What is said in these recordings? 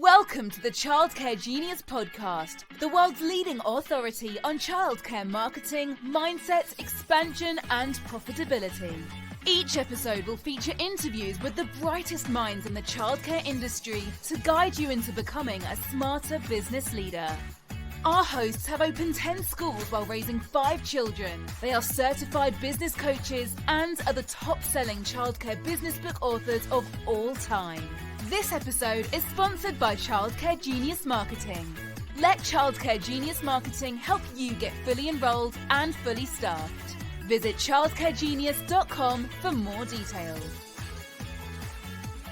Welcome to the Childcare Genius podcast, the world's leading authority on childcare marketing, mindset, expansion, and profitability. Each episode will feature interviews with the brightest minds in the childcare industry to guide you into becoming a smarter business leader. Our hosts have opened 10 schools while raising 5 children. They are certified business coaches and are the top-selling childcare business book authors of all time. This episode is sponsored by Childcare Genius Marketing. Let Childcare Genius Marketing help you get fully enrolled and fully staffed. Visit childcaregenius.com for more details.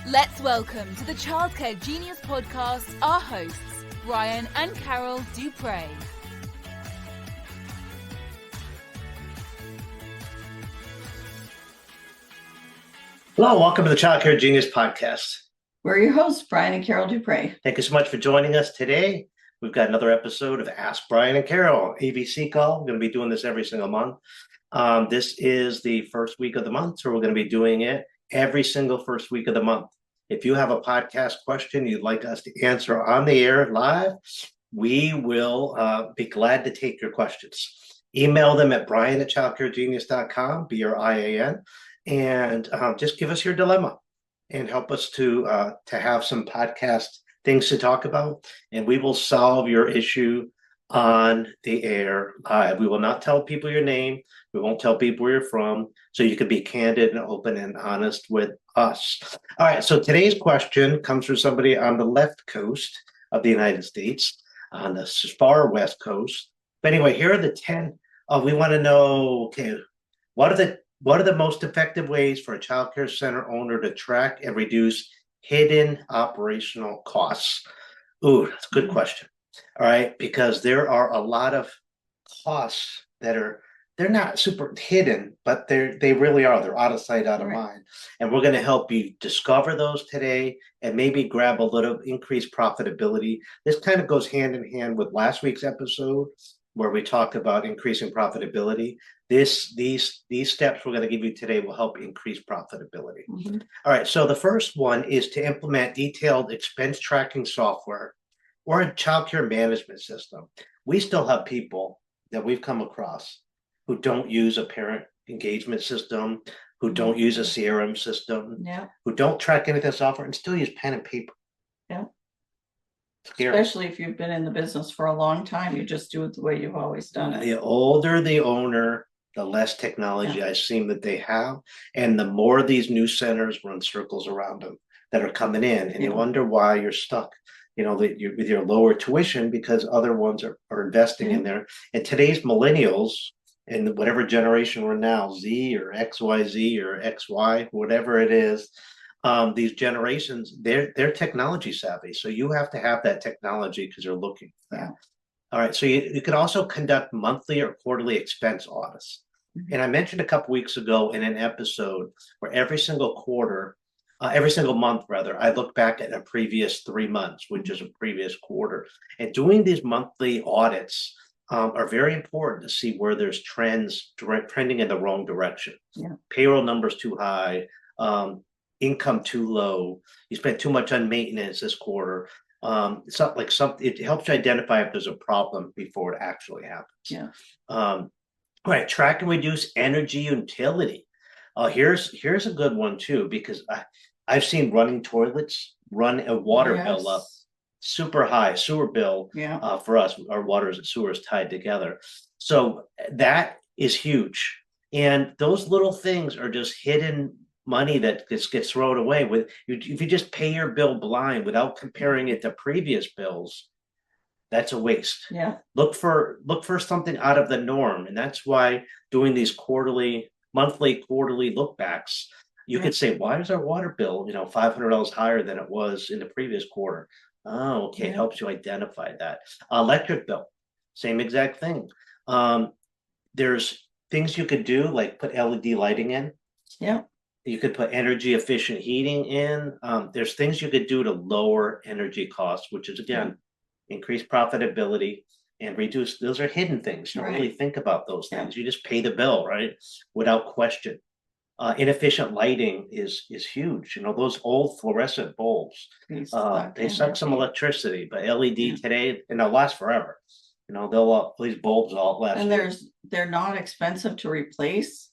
Let's welcome to the Childcare Genius podcast our hosts, Brian and Carol Dupre. Hello, welcome to the Childcare Genius podcast. We're your hosts, Brian and Carol Dupre. Thank you so much for joining us today. We've got another episode of Ask Brian and Carol, ABC call. We're going to be doing this every single month. This is the first week of the month, so we're going to be doing it every single first week of the month. If you have a podcast question you'd like us to answer on the air live, we will be glad to take your questions. Email them at brian@childcaregenius.com, BRIAN, and just give us your dilemma and help us to have some podcast things to talk about, and we will solve your issue on the air live. We will not tell people your name. We won't tell people where you're from, so you can be candid and open and honest with us. All right, so today's question comes from somebody on the left coast of the United States, on the far west coast. But anyway, here are the 10. We want to know, okay, what are the most effective ways for a childcare center owner to track and reduce hidden operational costs? Ooh, that's a good question. All right, because there are a lot of costs that they're not super hidden, but they really are. They're out of sight, out of mind. And we're going to help you discover those today and maybe grab a little increased profitability. This kind of goes hand in hand with last week's episode where we talked about increasing profitability. These steps we're going to give you today will help increase profitability. Mm-hmm. All right, so the first one is to implement detailed expense tracking software or a childcare management system. We still have people that we've come across who don't use a parent engagement system, who don't use a CRM system, who don't track any of the software and still use pen and paper. Yeah. Scary. Especially if you've been in the business for a long time, you just do it the way you've always done it. The older the owner, the less technology I seem that they have, and the more these new centers run circles around them that are coming in, and you wonder why you're stuck. You know, with your lower tuition because other ones are investing in there. And today's millennials, and whatever generation we're now, Z or XYZ or XY, whatever it is, these generations, they're technology savvy. So you have to have that technology because they're looking for that. All right, so you could also conduct monthly or quarterly expense audits. Mm-hmm. And I mentioned a couple weeks ago in an episode where every single month, I look back at a previous 3 months, which is a previous quarter. And doing these monthly audits are very important to see where there's trending in the wrong direction. Yeah. Payroll numbers too high, income too low, you spent too much on maintenance this quarter. It's not like something, it helps you identify if there's a problem before it actually happens. Yeah. Right. Track and reduce energy utility. Here's a good one too, because I've seen running toilets run a water bill up super high, sewer bill. For us, our waters and sewers tied together. So that is huge. And those little things are just hidden money that gets thrown away. If you just pay your bill blind without comparing it to previous bills, that's a waste. Yeah. Look for something out of the norm. And that's why doing these monthly, quarterly look backs, you could say, why is our water bill, $500 higher than it was in the previous quarter? Oh, okay. It helps you identify that. Electric bill, same exact thing. There's things you could do, like put LED lighting in. Yeah. You could put energy efficient heating in. There's things you could do to lower energy costs, which is, again, increase profitability and reduce. Those are hidden things. You don't really think about those things. You just pay the bill, right? Without question. Inefficient lighting is huge. You know, those old fluorescent bulbs, they suck some electricity, but LED today, and they'll last forever. You know, these bulbs all last. And they're not expensive to replace.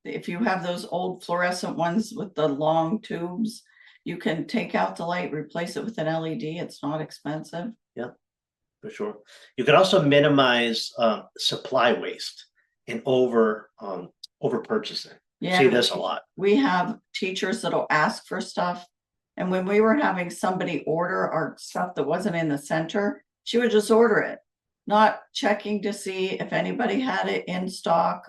If you have those old fluorescent ones with the long tubes, you can take out the light, replace it with an LED. It's not expensive. Yeah, for sure. You could also minimize supply waste and over purchasing. Yeah, See this a lot. we have teachers that'll ask for stuff. And when we were having somebody order our stuff that wasn't in the center, she would just order it, not checking to see if anybody had it in stock,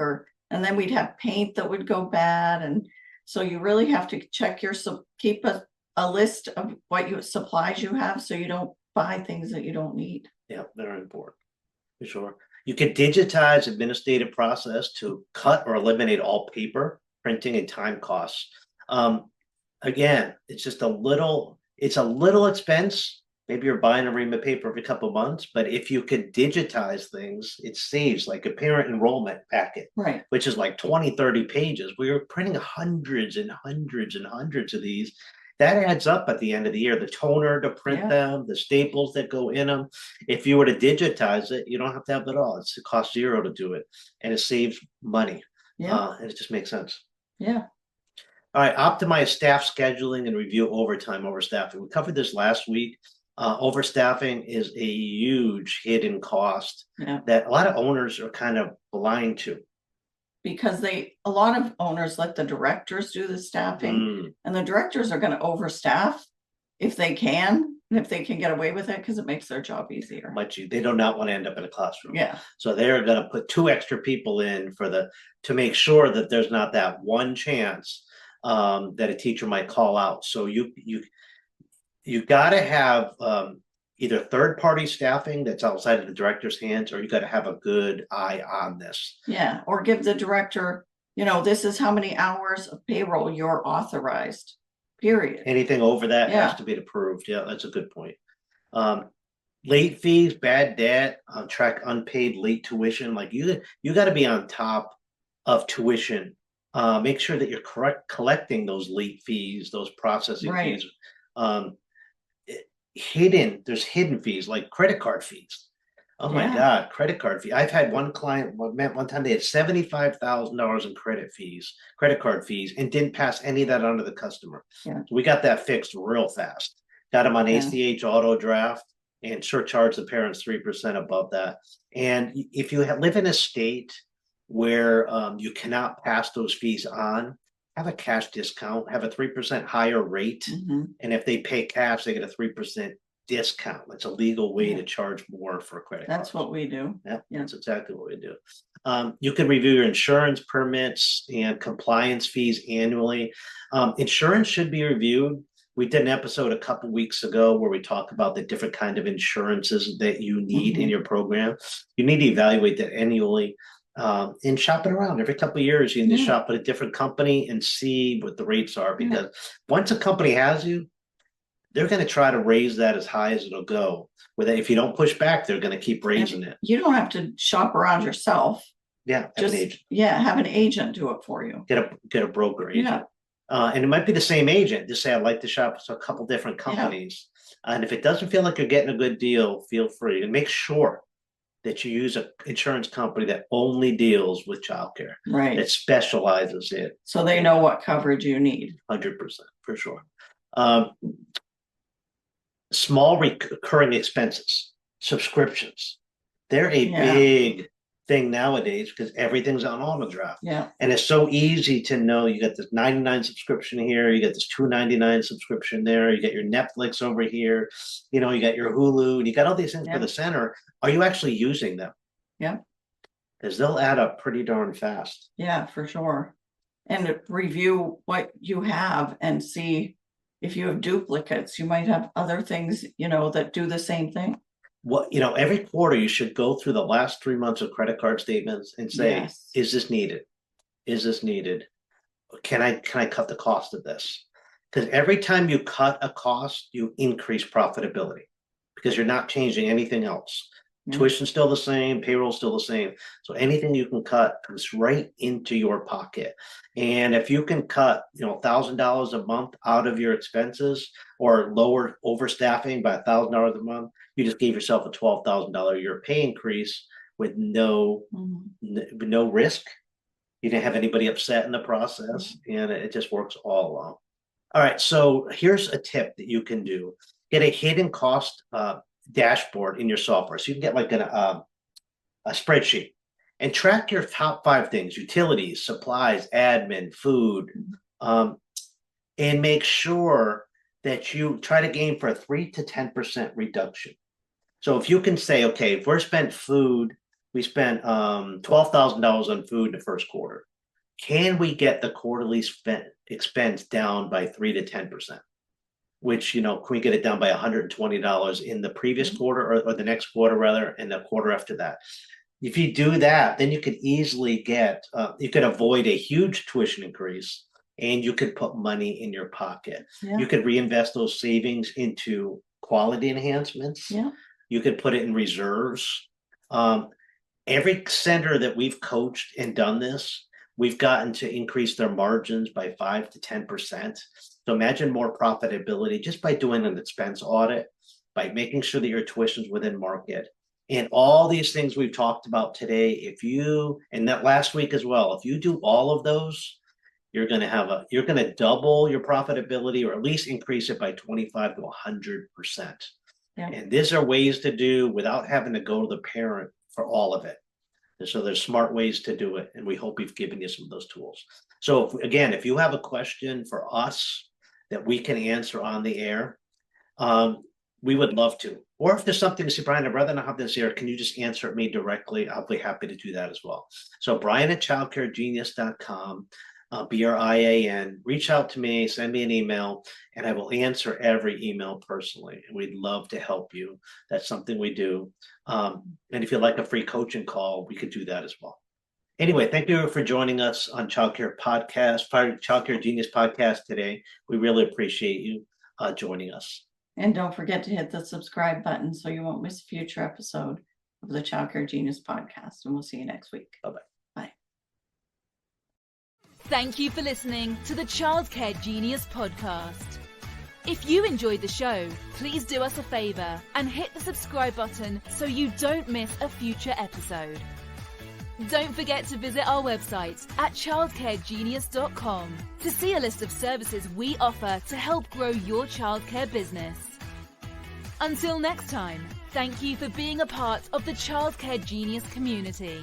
and then we'd have paint that would go bad. And so you really have to check keep a list of what supplies you have, so you don't buy things that you don't need. Yeah, very important, for sure. You can digitize administrative process to cut or eliminate all paper, printing, and time costs. Again, it's a little expense. Maybe you're buying a ream of paper every couple of months, but if you could digitize things, it saves, like a parent enrollment packet, right? Which is like 20, 30 pages. We were printing hundreds and hundreds and hundreds of these. That adds up at the end of the year. The toner to print them, the staples that go in them. If you were to digitize it, you don't have to have it all. It costs $0 to do it, and it saves money. Yeah, and it just makes sense. Yeah. All right, optimize staff scheduling and review overstaffing. We covered this last week. Overstaffing is a huge hidden cost that a lot of owners are kind of blind to. Because a lot of owners let the directors do the staffing, and the directors are going to overstaff if they can get away with it, because it makes their job easier. They do not want to end up in a classroom. Yeah. So they're going to put 2 extra people in to make sure that there's not that one chance that a teacher might call out. So you got to have either third-party staffing that's outside of the director's hands, or you got to have a good eye on this. Yeah, or give the director, this is how many hours of payroll you're authorized, period. Anything over that has to be approved. Yeah, that's a good point. Late fees, bad debt, track unpaid late tuition. Like you got to be on top of tuition. Make sure that you're collecting those late fees, those processing fees. There's hidden fees like credit card fees. Oh my God, credit card fee. I've had one client, one time they had $75,000 in credit card fees, and didn't pass any of that on to the customer. Yeah. So we got that fixed real fast. Got them on ACH auto draft and surcharged the parents 3% above that. And if you live in a state where you cannot pass those fees on, have a cash discount, have a 3% higher rate. And if they pay cash, they get a 3% discount. It's a legal way to charge more for a credit card. That's what we do. Yeah, that's exactly what we do. You can review your insurance permits and compliance fees annually. Insurance should be reviewed. We did an episode a couple weeks ago where we talk about the different kind of insurances that you need in your program. You need to evaluate that annually. And shop it around every couple of years. You need to shop at a different company and see what the rates are, because once a company has you, they're going to try to raise that as high as it'll go. If you don't push back, they're going to keep raising it. You don't have to shop around yourself. Yeah, have an agent. Yeah, have an agent do it for you. Get a broker agent. And it might be the same agent. Just say, I'd like to shop with a couple different companies. And if it doesn't feel like you're getting a good deal, feel free, and make sure that you use an insurance company that only deals with childcare, right? That specializes in, so they know what coverage you need. 100% for sure. Small recurring expenses, subscriptions. They're a big thing nowadays because everything's on auto draft. Yeah. And it's so easy to know you got this 99 subscription here, you got this $2.99 subscription there, you got your Netflix over here, you got your Hulu, and you got all these things for the center. Are you actually using them? Yeah. Because they'll add up pretty darn fast. Yeah, for sure. And review what you have and see if you have duplicates. You might have other things, that do the same thing. Every quarter you should go through the last 3 months of credit card statements and say, is this needed? Is this needed? Can I cut the cost of this? Because every time you cut a cost, you increase profitability because you're not changing anything else. Tuition's still the same, payroll's still the same. So anything you can cut comes right into your pocket. And if you can cut, $1,000 a month out of your expenses or lower overstaffing by $1,000 a month, you just gave yourself a $12,000 a year pay increase with no risk. You didn't have anybody upset in the process, and it just works all along. All right, so here's a tip that you can do. Get a hidden cost dashboard in your software. So you can get like a spreadsheet and track your top 5 things: utilities, supplies, admin, food, and make sure that you try to gain for a 3 to 10% reduction. So if you can say, okay, if we spent $12,000 on food in the first quarter, can we get the quarterly expense down by 3 to 10%? Which, can we get it down by $120 in the previous quarter or the next quarter rather, and the quarter after that? If you do that, then you could easily you could avoid a huge tuition increase, and you could put money in your pocket. Yeah. You could reinvest those savings into quality enhancements. Yeah. You could put it in reserves. Every center that we've coached and done this, we've gotten to increase their margins by 5 to 10%. So imagine more profitability just by doing an expense audit, by making sure that your tuition's within market. And all these things we've talked about today, and that last week as well, if you do all of those, you're going to double your profitability, or at least increase it by 25 to 100%. Yeah. And these are ways to do without having to go to the parent for all of it. And so there's smart ways to do it, and we hope we've given you some of those tools. So if you have a question for us that we can answer on the air, we would love to. Or if there's something to say, Brian, I'd rather not have this here, can you just answer it me directly? I'll be happy to do that as well. So Brian@childcaregenius.com, BRIAN, reach out to me, send me an email, and I will answer every email personally. And we'd love to help you. That's something we do. And if you'd like a free coaching call, we could do that as well. Anyway, thank you for joining us on Childcare Genius Podcast today. We really appreciate you joining us. And don't forget to hit the subscribe button so you won't miss a future episode of the Childcare Genius Podcast. And we'll see you next week. Bye-bye. Bye. Thank you for listening to the Childcare Genius Podcast. If you enjoyed the show, please do us a favor and hit the subscribe button so you don't miss a future episode. Don't forget to visit our website at childcaregenius.com to see a list of services we offer to help grow your childcare business. Until next time, thank you for being a part of the Childcare Genius community.